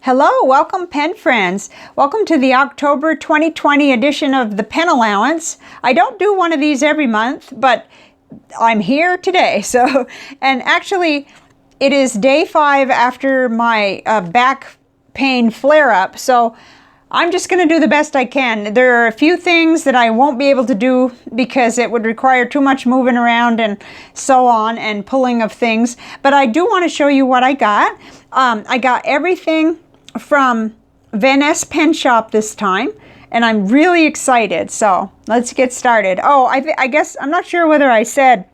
Hello, welcome pen friends. Welcome to the October 2020 edition of the Pen Allowance. I don't do one of these every month, but I'm here today. So, and actually it is day 5 after my back pain flare-up. So I'm just going to do the best I can. There are a few things that I won't be able to do because it would require too much moving around and so on and pulling of things. But I do want to show you what I got. I got everything from Vanness Pen Shop this time, and I'm really excited. So let's get started. Oh, I guess I'm not sure whether I said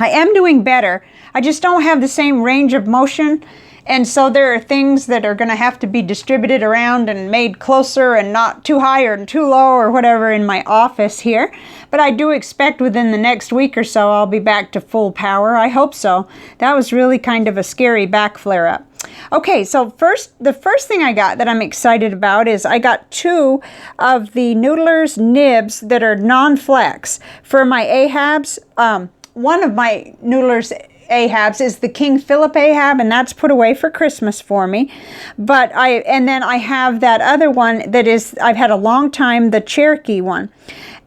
I am doing better. I just don't have the same range of motion. And so there are things that are going to have to be distributed around and made closer and not too high or too low or whatever in my office here. But I do expect within the next week or so I'll be back to full power. I hope so. That was really kind of a scary back flare-up. Okay, so the first thing I got that I'm excited about is I got 2 of the Noodler's nibs that are non-flex for my Ahabs. One of my Noodler's Ahabs is the King Philip Ahab, and that's put away for Christmas for me. But then I have that other one that is, I've had a long time, the Cherokee one.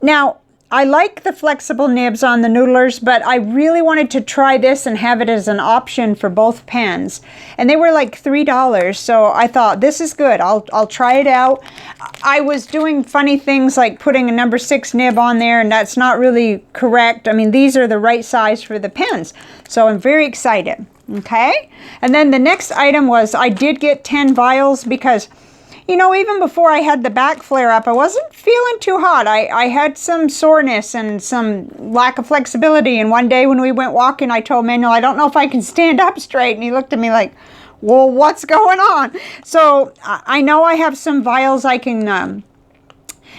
Now, I like the flexible nibs on the Noodlers, but I really wanted to try this and have it as an option for both pens. And they were like $3, so I thought, this is good. I'll try it out. I was doing funny things like putting a number 6 nib on there, and that's not really correct. I mean, these are the right size for the pens. So I'm very excited. Okay? And then the next item was I did get 10 vials because, you know, even before I had the back flare-up, I wasn't feeling too hot. I had some soreness and some lack of flexibility. And one day when we went walking, I told Manuel, I don't know if I can stand up straight. And he looked at me like, well, what's going on? So I know I have some vials I can,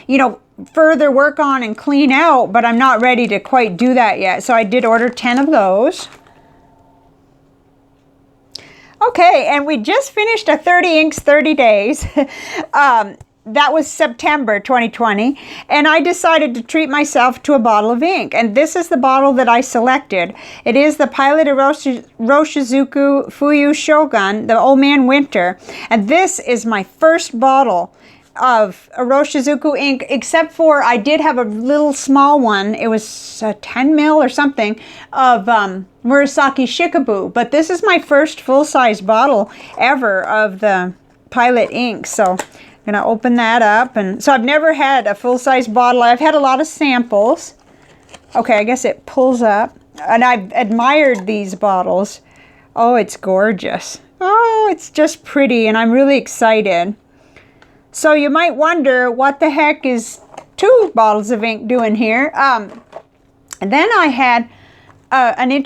you know, further work on and clean out, but I'm not ready to quite do that yet. So I did order 10 of those. Okay, and we just finished a 30 inks 30 days. That was September 2020, and I decided to treat myself to a bottle of ink. And this is the bottle that I selected. It is the Pilot Roshizuku Fuyu Shogun, the Old Man Winter. And this is my first bottle of Roshizuku ink, except for I did have a little small one. It was 10 mil or something of Murasaki Shikabu, but this is my first full-size bottle ever of the Pilot ink. So I'm gonna open that up. And so I've never had a full-size bottle. I've had a lot of samples. Okay, I guess it pulls up, and I've admired these bottles. Oh, it's gorgeous. Oh, it's just pretty, and I'm really excited. So you might wonder, what the heck is 2 bottles of ink doing here? And then I had another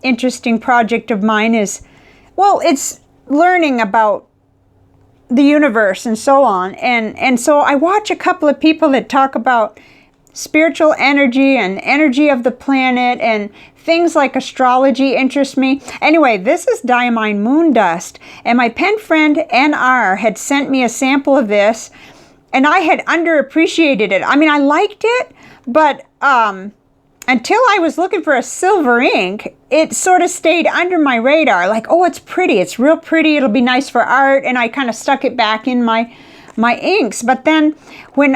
interesting project of mine is, well, it's learning about the universe and so on. And so I watch a couple of people that talk about spiritual energy and energy of the planet, and things like astrology interest me. Anyway, this is Diamine moon dust, and my pen friend NR had sent me a sample of this, and I had underappreciated it. I mean, I liked it, but until I was looking for a silver ink, it sort of stayed under my radar. Like, oh, it's pretty. It's real pretty. It'll be nice for art, and I kind of stuck it back in my inks. But then when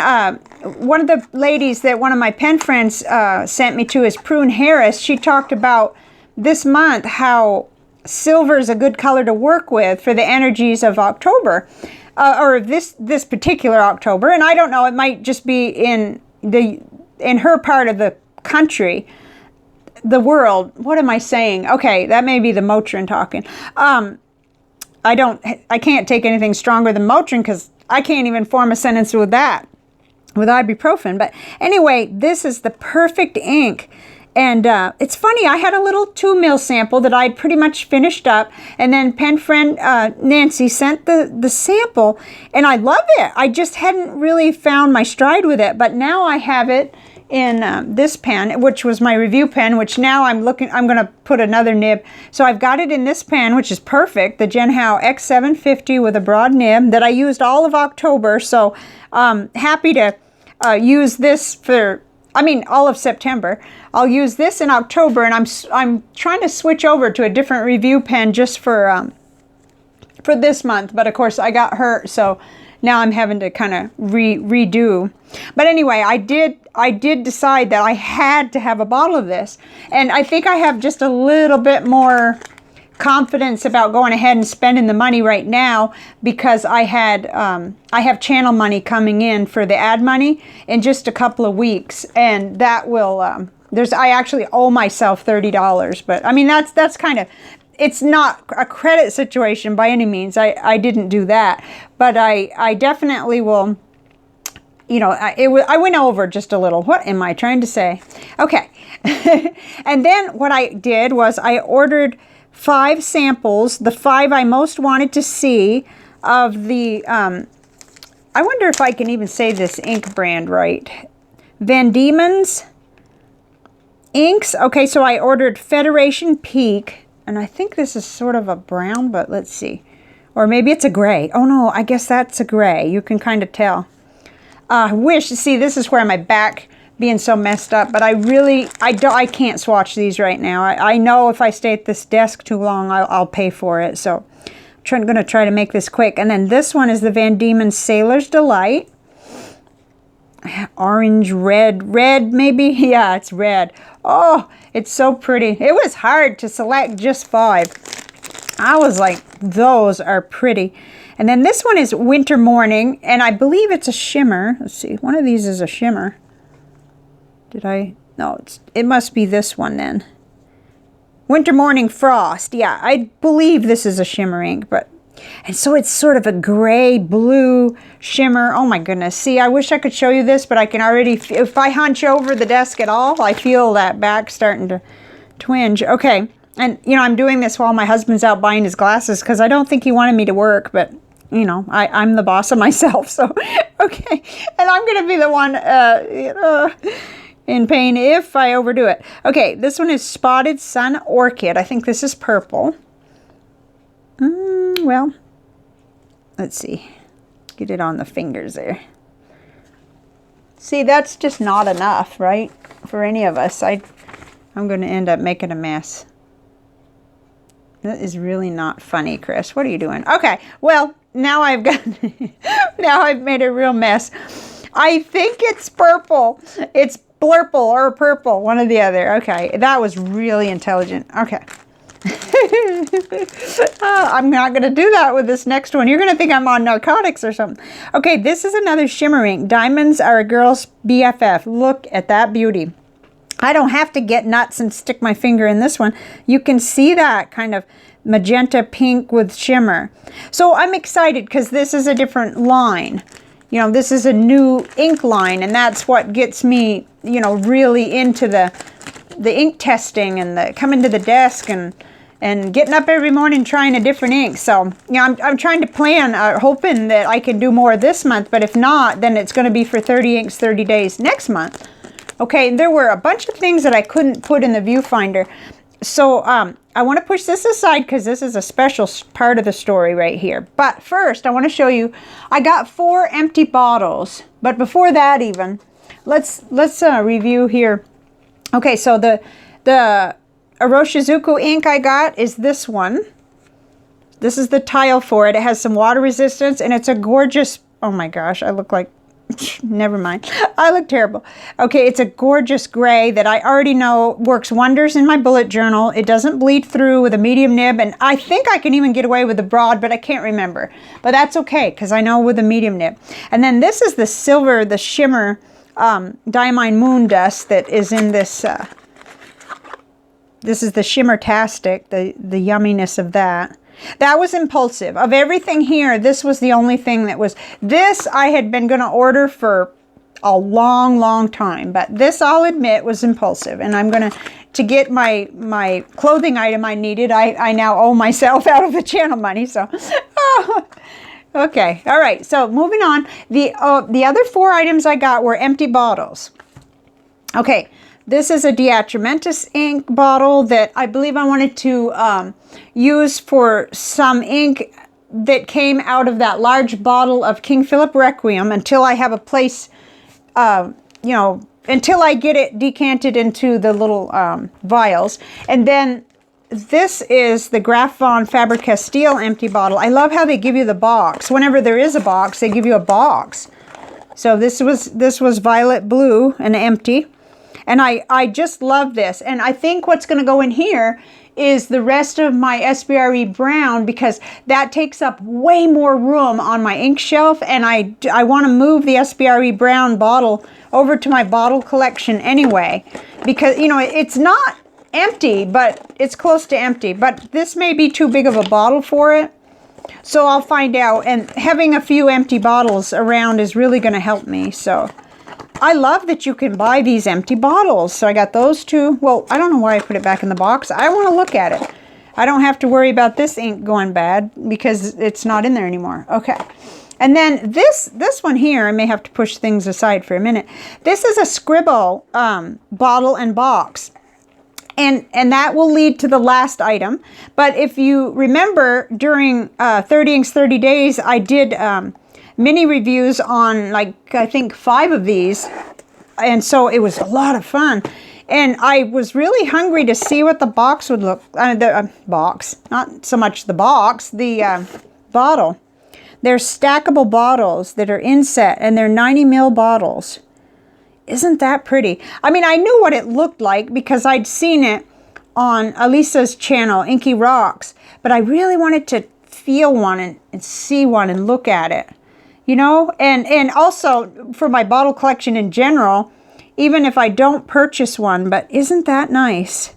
one of the ladies that one of my pen friends sent me to is Prune Harris, she talked about this month how silver is a good color to work with for the energies of October, or this particular October. And I don't know, it might just be in her part of the country, the world. What am I saying? Okay, that may be the Motrin talking. I can't take anything stronger than Motrin because I can't even form a sentence with that, with ibuprofen. But anyway, this is the perfect ink. And it's funny, I had a little 2 mil sample that I'd pretty much finished up, and then pen friend Nancy sent the sample, and I love it. I just hadn't really found my stride with it, but now I have it in this pen, which was my review pen, which now I'm going to put another nib. So I've got it in this pen, which is perfect, the Genhao X750 with a broad nib that I used all of October. So happy to use this for, I mean, all of September. I'll use this in October, and I'm trying to switch over to a different review pen just for for this month, but of course I got hurt, so now I'm having to kind of redo. But anyway, I did decide that I had to have a bottle of this, and I think I have just a little bit more confidence about going ahead and spending the money right now, because I have channel money coming in for the ad money in just a couple of weeks, and that will I actually owe myself $30, but I mean that's kind of, it's not a credit situation by any means. I didn't do that, but I definitely will. You know, I went over just a little. What am I trying to say? Okay. And then what I did was I ordered 5 samples, the 5 I most wanted to see of the, I wonder if I can even say this ink brand right. Van Dieman's inks. Okay, so I ordered Federation Peak, and I think this is sort of a brown, but let's see. Or maybe it's a gray. Oh no, I guess that's a gray. You can kind of tell. See, this is where my back being so messed up, but I can't swatch these right now. I know if I stay at this desk too long, I'll pay for it. So I'm going to try to make this quick. And then this one is the Van Dieman Sailor's Delight. Orange, red maybe? Yeah, it's red. Oh, it's so pretty. It was hard to select just 5. I was like, those are pretty. And then this one is Winter Morning, and I believe it's a shimmer. Let's see, one of these is a shimmer. No, it must be this one then. Winter Morning Frost. Yeah, I believe this is a shimmer ink, and so it's sort of a gray blue shimmer. Oh my goodness. See, I wish I could show you this, but I can already, if I hunch over the desk at all, I feel that back starting to twinge. Okay. And, you know, I'm doing this while my husband's out buying his glasses, because I don't think he wanted me to work, but, you know, I'm the boss of myself, so, okay. And I'm going to be the one, in pain if I overdo it. Okay, this one is Spotted Sun Orchid. I think this is purple. Well, let's see. Get it on the fingers there. See, that's just not enough, right? For any of us. I'm going to end up making a mess. That is really not funny, Chris. What are you doing? Okay, well, now I've got, now I've made a real mess. I think it's purple. It's blurple or purple, one or the other. Okay, that was really intelligent. Okay. I'm not going to do that with this next one. You're going to think I'm on narcotics or something. Okay, this is another shimmer ink. Diamonds are a girl's BFF. Look at that beauty. I don't have to get nuts and stick my finger in this one. You can see that kind of magenta pink with shimmer. So I'm excited because this is a different line. You know, this is a new ink line, and that's what gets me, you know, really into the ink testing and the coming to the desk and getting up every morning trying a different ink. So, you know, I'm trying to plan, hoping that I can do more this month, but if not, then it's going to be for 30 inks, 30 days next month. Okay, there were a bunch of things that I couldn't put in the viewfinder. So I want to push this aside because this is a special part of the story right here. But first, I want to show you, I got 4 empty bottles. But before that even, let's review here. Okay, so the Iroshizuku ink I got is this one. This is the tile for it. It has some water resistance, and it's a gorgeous, oh my gosh, I look like, never mind. I look terrible. Okay, it's a gorgeous gray that I already know works wonders in my bullet journal. It doesn't bleed through with a medium nib, and I think I can even get away with the broad, but I can't remember. But that's okay, because I know with a medium nib. And then this is the silver, the shimmer Diamine Moon Dust that is in this. This is the Shimmer-tastic, the yumminess of that. That was impulsive. Of everything here, this was the only thing that was... This I had been going to order for a long, long time. But this, I'll admit, was impulsive. And I'm going to get my clothing item I needed, I now owe myself out of the channel money. So, okay. All right. So, moving on. The other 4 items I got were empty bottles. Okay. This is a Diatramentis ink bottle that I believe I wanted to use for some ink that came out of that large bottle of King Philip Requiem until I have a place, you know, until I get it decanted into the little vials. And then this is the Graf Faber-Castell empty bottle. I love how they give you the box. Whenever there is a box, they give you a box. So this was violet blue and empty. And I just love this. And I think what's going to go in here is the rest of my SBRE brown, because that takes up way more room on my ink shelf, and I want to move the SBRE brown bottle over to my bottle collection anyway, because, you know, it's not empty, but it's close to empty. But this may be too big of a bottle for it, so I'll find out. And having a few empty bottles around is really going to help me. So I love that you can buy these empty bottles. So I got those two. Well, I don't know why I put it back in the box. I want to look at it. I don't have to worry about this ink going bad because it's not in there anymore. Okay. And then this one here, I may have to push things aside for a minute. This is a Scribo bottle and box. And that will lead to the last item. But if you remember, during 30 Inks 30 Days, I did mini reviews on, like, I think 5 of these. And so it was a lot of fun. And I was really hungry to see what the box would look, the box, not so much the box, the bottle. They're stackable bottles that are inset, and they're 90 ml bottles. Isn't that pretty? I mean, I knew what it looked like because I'd seen it on Elisa's channel, Inky Rocks, but I really wanted to feel one and see one and look at it, you know? And also for my bottle collection in general, even if I don't purchase one, but isn't that nice?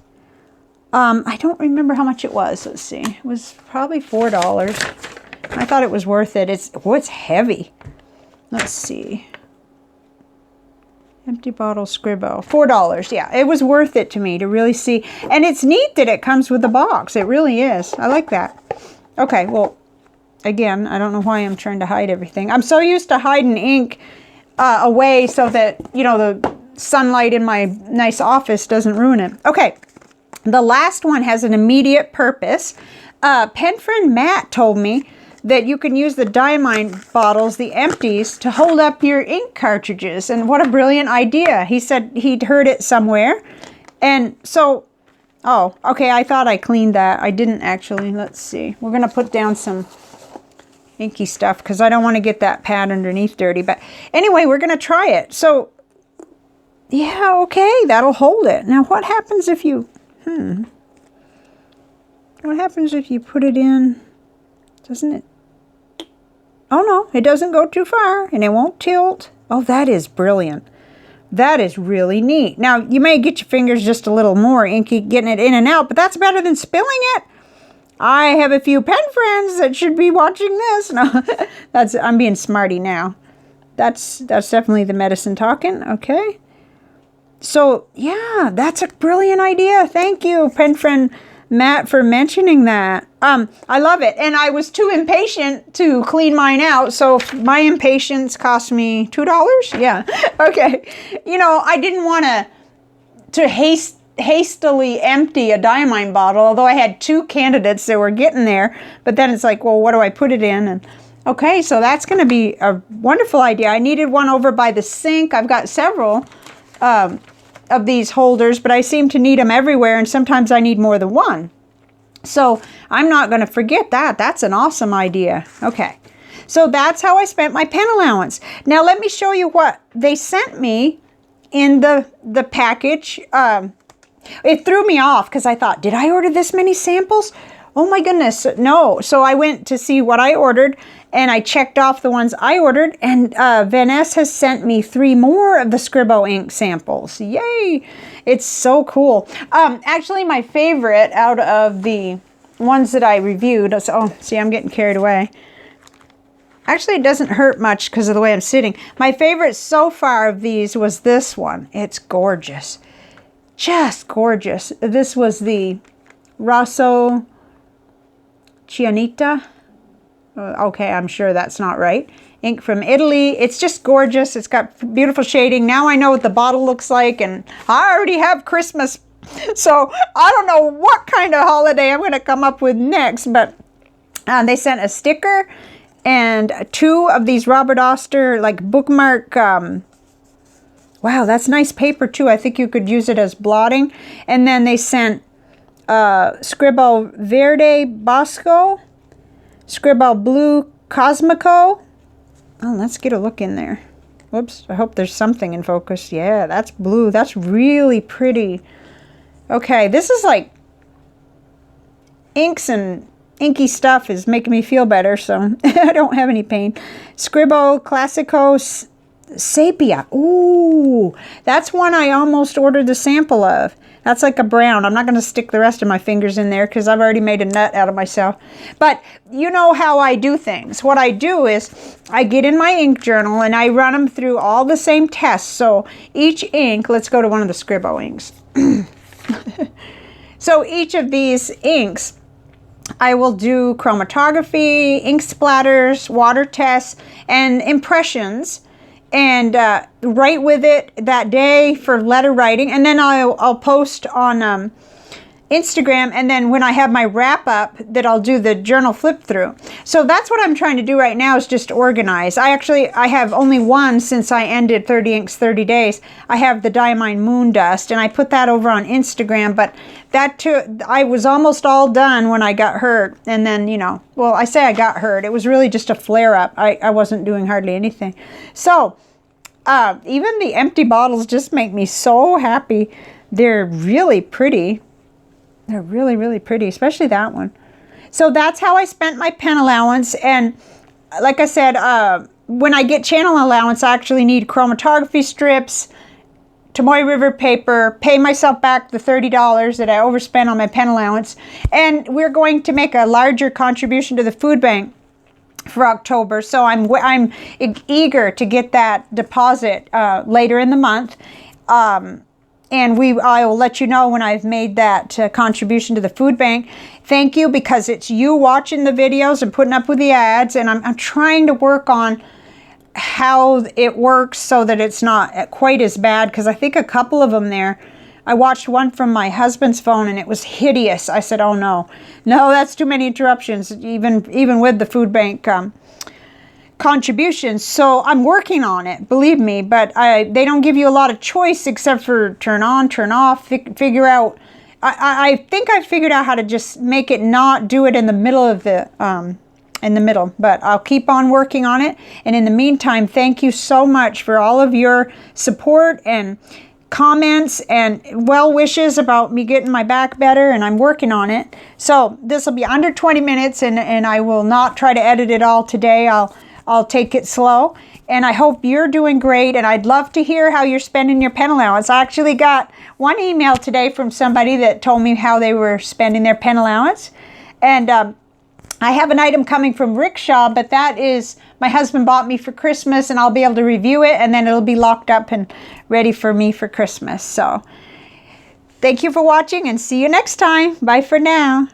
I don't remember how much it was. Let's see. It was probably $4. I thought it was worth it. It's heavy. Let's see. Empty bottle Scribo. $4. Yeah, it was worth it to me to really see. And it's neat that it comes with a box. It really is. I like that. Okay, well, again, I don't know why I'm trying to hide everything. I'm so used to hiding ink away so that, you know, the sunlight in my nice office doesn't ruin it. Okay, the last one has an immediate purpose. Pen friend Matt told me that you can use the Diamine bottles, the empties, to hold up your ink cartridges. And what a brilliant idea. He said he'd heard it somewhere. And so, oh, okay, I thought I cleaned that. I didn't actually. Let's see. We're going to put down some inky stuff because I don't want to get that pad underneath dirty. But anyway, we're going to try it. So, yeah, okay, that'll hold it. Now, what happens if you, what happens if you put it in, doesn't it? Oh, no, it doesn't go too far, and it won't tilt. Oh, that is brilliant. That is really neat. Now, you may get your fingers just a little more inky getting it in and out, but that's better than spilling it. I have a few pen friends that should be watching this. No, I'm being smarty now. That's definitely the medicine talking. Okay. So, yeah, that's a brilliant idea. Thank you, pen friend Matt, for mentioning that. I love it. And I was too impatient to clean mine out, so my impatience cost me $2. Yeah. Okay. You know, I didn't want to hastily empty a Diamine bottle, although I had 2 candidates that were getting there. But then it's like, well, what do I put it in? And okay, so that's going to be a wonderful idea. I needed one over by the sink. I've got several of these holders, but I seem to need them everywhere, and sometimes I need more than one. So I'm not going to forget that. That's an awesome idea. Okay, so that's how I spent my pen allowance. Now let me show you what they sent me in the package. It threw me off because I thought, did I order this many samples? Oh my goodness, no. So I went to see what I ordered, and I checked off the ones I ordered, and Vanness has sent me 3 more of the Scribo ink samples. Yay! It's so cool. Actually, my favorite out of the ones that I reviewed, oh, see, I'm getting carried away. Actually, it doesn't hurt much because of the way I'm sitting. My favorite so far of these was this one. It's gorgeous. Just gorgeous. This was the Rosso Cianita. Okay, I'm sure that's not right. Ink from Italy. It's just gorgeous. It's got beautiful shading. Now I know what the bottle looks like, and I already have Christmas. So I don't know what kind of holiday I'm going to come up with next, but they sent a sticker and 2 of these Robert Oster like bookmark. Wow, that's nice paper too. I think you could use it as blotting. And then they sent Scribo Verde Bosco, Scribo Blue Cosmico. Oh, let's get a look in there. Whoops, I hope there's something in focus. Yeah, that's blue. That's really pretty. Okay, this is like inks and inky stuff is making me feel better, so I don't have any pain. Scribo Classico Sepia. Ooh, that's one I almost ordered the sample of. That's like a brown. I'm not going to stick the rest of my fingers in there because I've already made a nut out of myself. But you know how I do things. What I do is I get in my ink journal and I run them through all the same tests. So each ink, let's go to one of the Scribo inks. So each of these inks, I will do chromatography, ink splatters, water tests, and impressions, and write with it that day for letter writing, and then I'll post on Instagram, and then when I have my wrap up, that I'll do the journal flip through. So that's what I'm trying to do right now, is just organize. I have only one since I ended 30 Inks 30 Days. I have the Diamine Moon Dust, and I put that over on Instagram, but that too, I was almost all done when I got hurt, and then, you know, well, I say I got hurt. It was really just a flare-up. I wasn't doing hardly anything. So even the empty bottles just make me so happy. They're really pretty. They're really, really pretty, especially that one. So that's how I spent my pen allowance. And like I said, when I get channel allowance, I actually need chromatography strips, Tomoe River paper, pay myself back the $30 that I overspent on my pen allowance. And we're going to make a larger contribution to the food bank for October. So I'm eager to get that deposit later in the month. And I will let you know when I've made that contribution to the food bank. Thank you, because it's you watching the videos and putting up with the ads, and I'm trying to work on how it works so that it's not quite as bad, because I think a couple of them there, I watched one from my husband's phone and it was hideous. I said, oh no, that's too many interruptions, even with the food bank contributions. So I'm working on it, believe me, but they don't give you a lot of choice except for turn on, turn off, figure out. I think I figured out how to just make it not do it in the middle of the but I'll keep on working on it. And in the meantime, thank you so much for all of your support and comments and well wishes about me getting my back better, and I'm working on it. So this will be under 20 minutes, and I will not try to edit it all today. I'll take it slow, and I hope you're doing great, and I'd love to hear how you're spending your pen allowance. I actually got one email today from somebody that told me how they were spending their pen allowance, and I have an item coming from Rickshaw, but that is my husband bought me for Christmas, and I'll be able to review it, and then it'll be locked up and ready for me for Christmas. So thank you for watching, and see you next time. Bye for now.